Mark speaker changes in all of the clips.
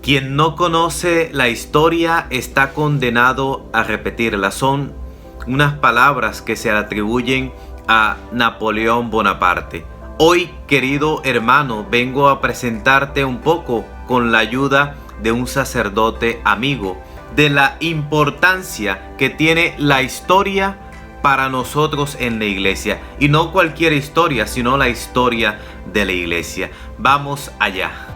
Speaker 1: Quien no conoce la historia está condenado a repetirla. Son unas palabras que se atribuyen a Napoleón Bonaparte. Hoy, querido hermano, vengo a presentarte un poco, con la ayuda de un sacerdote amigo, de la importancia que tiene la historia para nosotros en la iglesia. Y no cualquier historia, sino la historia de la iglesia. Vamos allá.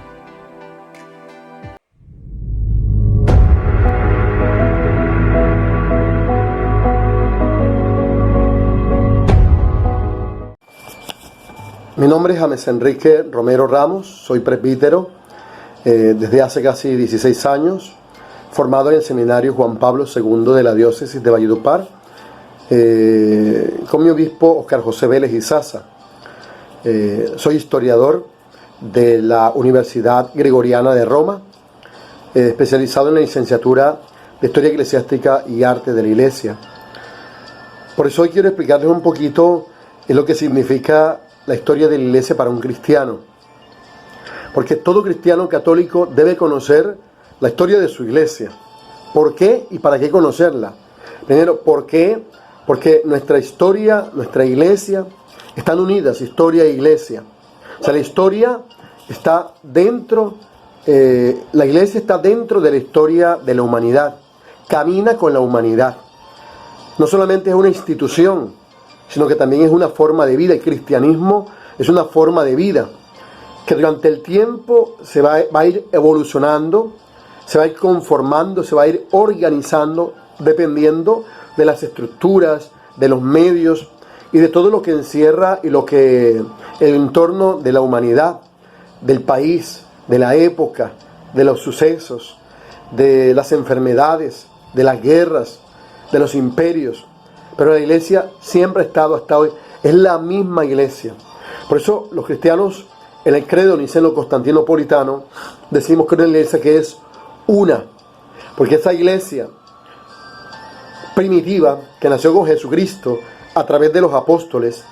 Speaker 2: Mi nombre es James Enrique Romero Ramos, soy presbítero desde hace casi 16 años, formado en el seminario Juan Pablo II de la diócesis de Valledupar, con mi obispo Oscar José Vélez Izaza. Soy historiador de la Universidad Gregoriana de Roma, especializado en la licenciatura de Historia Eclesiástica y Arte de la Iglesia. Por eso hoy quiero explicarles un poquito lo que significa la historia de la iglesia para un cristiano. Porque todo cristiano católico debe conocer la historia de su iglesia. ¿Por qué y para qué conocerla? Primero, ¿por qué? Porque nuestra historia, nuestra iglesia, están unidas, historia e iglesia. O sea, la historia está dentro, la iglesia está dentro de la historia de la humanidad. Camina con la humanidad. No solamente es una institución, sino que también es una forma de vida. El cristianismo es una forma de vida que durante el tiempo se va a ir evolucionando, se va a ir conformando, se va a ir organizando dependiendo de las estructuras, de los medios y de todo lo que encierra y lo que el entorno de la humanidad, del país, de la época, de los sucesos, de las enfermedades, de las guerras, de los imperios. Pero la iglesia siempre ha estado hasta hoy, es la misma iglesia. Por eso los cristianos en el credo niceno-constantinopolitano decimos que es una iglesia que es una, porque esa iglesia primitiva que nació con Jesucristo a través de los apóstoles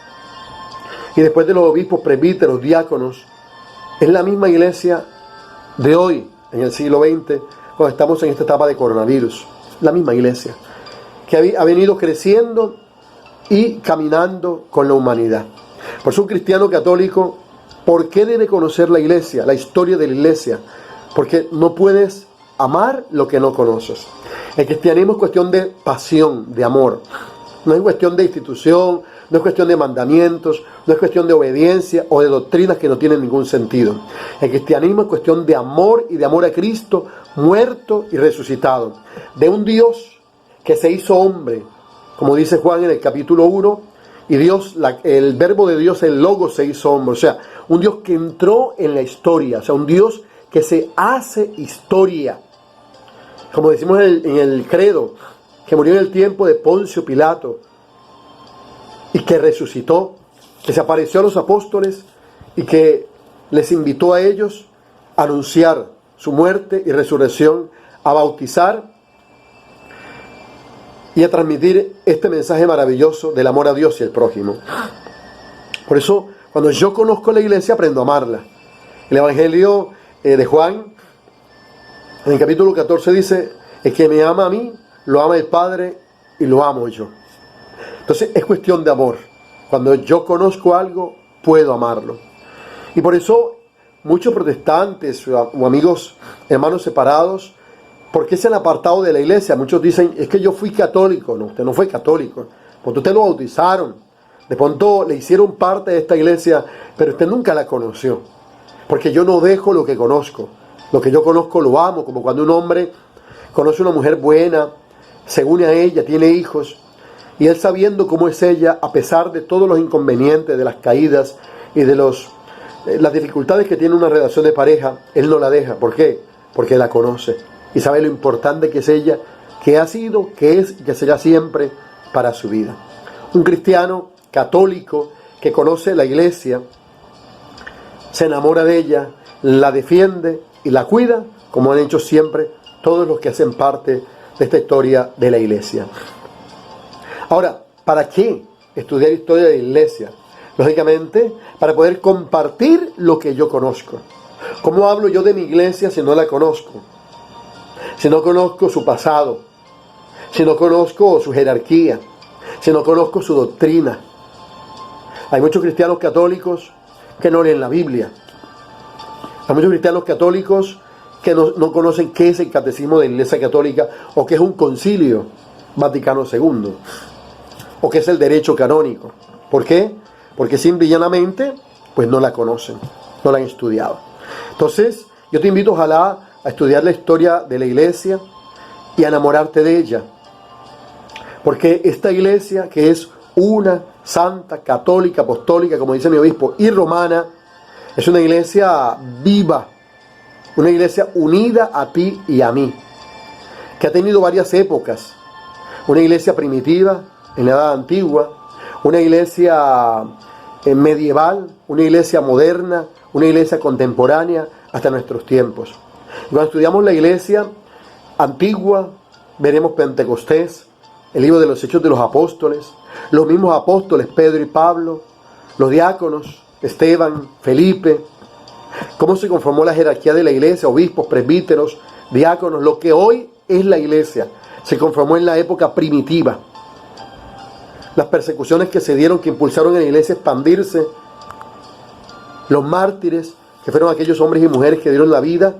Speaker 2: y después de los obispos, presbíteros, diáconos, es la misma iglesia de hoy, en el siglo XX, cuando estamos en esta etapa de coronavirus. La misma iglesia que ha venido creciendo y caminando con la humanidad. Por eso un cristiano católico, ¿por qué debe conocer la iglesia, la historia de la iglesia? Porque no puedes amar lo que no conoces. El cristianismo es cuestión de pasión, de amor. No es cuestión de institución, no es cuestión de mandamientos, no es cuestión de obediencia o de doctrinas que no tienen ningún sentido. El cristianismo es cuestión de amor y de amor a Cristo, muerto y resucitado. De un Dios que se hizo hombre, como dice Juan en el capítulo 1, y Dios, el verbo de Dios, el Logos, se hizo hombre. O sea, un Dios que entró en la historia, o sea, un Dios que se hace historia. Como decimos en el credo, que murió en el tiempo de Poncio Pilato y que resucitó, que se apareció a los apóstoles y que les invitó a ellos a anunciar su muerte y resurrección, a bautizar y a transmitir este mensaje maravilloso del amor a Dios y al prójimo. Por eso, cuando yo conozco la iglesia, aprendo a amarla. El Evangelio de Juan, en el capítulo 14 dice: el que me ama a mí, lo ama el Padre y lo amo yo. Entonces, es cuestión de amor. Cuando yo conozco algo, puedo amarlo. Y por eso, muchos protestantes o amigos, hermanos separados, ¿por qué se han apartado de la iglesia? Muchos dicen, es que yo fui católico. No, usted no fue católico. Porque usted lo bautizaron. De pronto le hicieron parte de esta iglesia, pero usted nunca la conoció. Porque yo no dejo lo que conozco. Lo que yo conozco lo amo. Como cuando un hombre conoce a una mujer buena, se une a ella, tiene hijos, y él, sabiendo cómo es ella, a pesar de todos los inconvenientes, de las caídas y de las dificultades que tiene una relación de pareja, él no la deja. ¿Por qué? Porque la conoce y sabe lo importante que es ella, que ha sido, que es y que será siempre para su vida. Un cristiano católico que conoce la iglesia, se enamora de ella, la defiende y la cuida, como han hecho siempre todos los que hacen parte de esta historia de la iglesia. Ahora, ¿para qué estudiar historia de la iglesia? Lógicamente, para poder compartir lo que yo conozco. ¿Cómo hablo yo de mi iglesia si no la conozco? Si no conozco su pasado, si no conozco su jerarquía, si no conozco su doctrina. Hay muchos cristianos católicos que no leen la Biblia. Hay muchos cristianos católicos que no conocen qué es el catecismo de la Iglesia Católica o qué es un concilio Vaticano II o qué es el derecho canónico. ¿Por qué? Porque simple y llanamente pues no la conocen, no la han estudiado. Entonces yo te invito ojalá a estudiar la historia de la iglesia y a enamorarte de ella, porque esta iglesia, que es una, santa, católica, apostólica, como dice mi obispo, y romana, es una iglesia viva, una iglesia unida a ti y a mí, que ha tenido varias épocas. Una iglesia primitiva, en la Edad Antigua, una iglesia medieval, una iglesia moderna, una iglesia contemporánea, hasta nuestros tiempos. Y cuando estudiamos la iglesia antigua, veremos Pentecostés, el libro de los Hechos de los Apóstoles, los mismos apóstoles Pedro y Pablo, los diáconos Esteban, Felipe, cómo se conformó la jerarquía de la iglesia, obispos, presbíteros, diáconos. Lo que hoy es la iglesia se conformó en la época primitiva. Las persecuciones que se dieron, que impulsaron a la iglesia a expandirse, los mártires, que fueron aquellos hombres y mujeres que dieron la vida,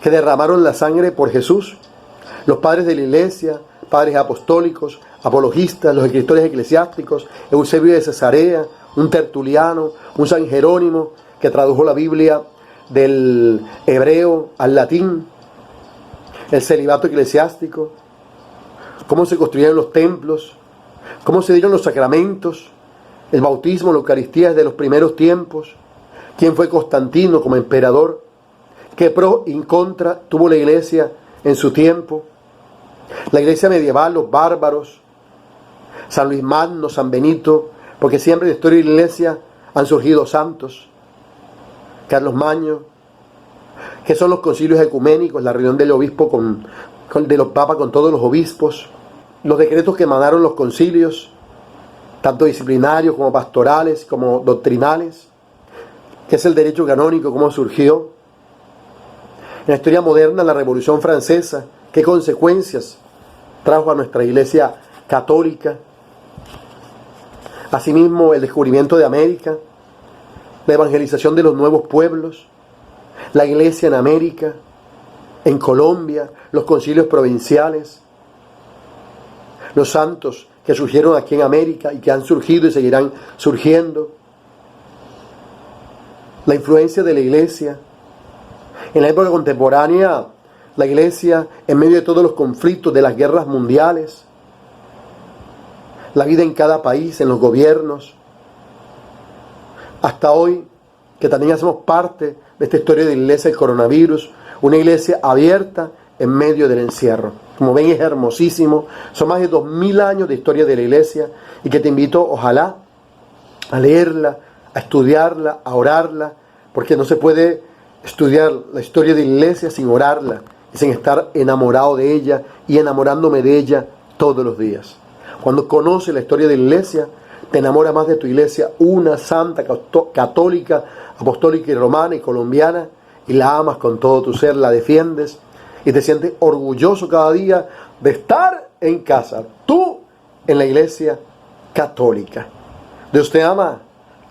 Speaker 2: que derramaron la sangre por Jesús, los padres de la iglesia, padres apostólicos, apologistas, los escritores eclesiásticos, Eusebio de Cesarea, un Tertuliano, un San Jerónimo, que tradujo la Biblia del hebreo al latín, el celibato eclesiástico, cómo se construyeron los templos, cómo se dieron los sacramentos, el bautismo, la Eucaristía desde los primeros tiempos, quién fue Constantino como emperador, qué pro y contra tuvo la iglesia en su tiempo, la iglesia medieval, los bárbaros, San Luis Magno, San Benito, porque siempre en la historia de la iglesia han surgido santos, Carlos Magno, que son los concilios ecuménicos, la reunión del obispo de los papas con todos los obispos, los decretos que emanaron los concilios, tanto disciplinarios como pastorales, como doctrinales, que es el derecho canónico, cómo surgió. En la historia moderna, la Revolución Francesa, qué consecuencias trajo a nuestra iglesia católica. Asimismo, el descubrimiento de América, la evangelización de los nuevos pueblos, la iglesia en América, en Colombia, los concilios provinciales, los santos que surgieron aquí en América y que han surgido y seguirán surgiendo, la influencia de la iglesia. En la época contemporánea, la iglesia, en medio de todos los conflictos de las guerras mundiales, la vida en cada país, en los gobiernos, hasta hoy, que también hacemos parte de esta historia de la iglesia del coronavirus, una iglesia abierta en medio del encierro. Como ven, es hermosísimo. Son más de 2000 años de historia de la iglesia y que te invito, ojalá, a leerla, a estudiarla, a orarla, porque no se puede estudiar la historia de la iglesia sin orarla y sin estar enamorado de ella y enamorándome de ella todos los días. Cuando conoces la historia de la iglesia, te enamoras más de tu iglesia, una santa, católica, apostólica y romana y colombiana, y la amas con todo tu ser, la defiendes y te sientes orgulloso cada día de estar en casa, tú en la iglesia católica. Dios te ama,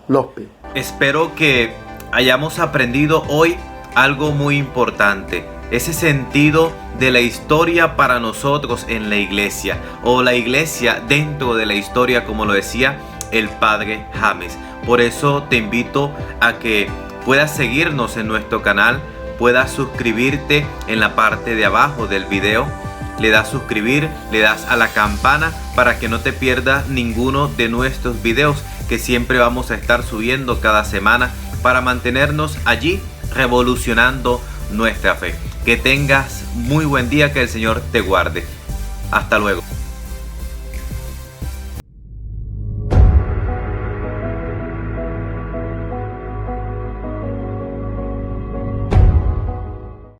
Speaker 2: Nospi.
Speaker 1: Espero que hayamos aprendido hoy algo muy importante, ese sentido de la historia para nosotros en la iglesia, o la iglesia dentro de la historia, como lo decía el padre James. Por eso te invito a que puedas seguirnos en nuestro canal, puedas suscribirte en la parte de abajo del video, le das suscribir, le das a la campana para que no te pierdas ninguno de nuestros videos que siempre vamos a estar subiendo cada semana para mantenernos allí revolucionando nuestra fe. Que tengas muy buen día, que el Señor te guarde. Hasta luego.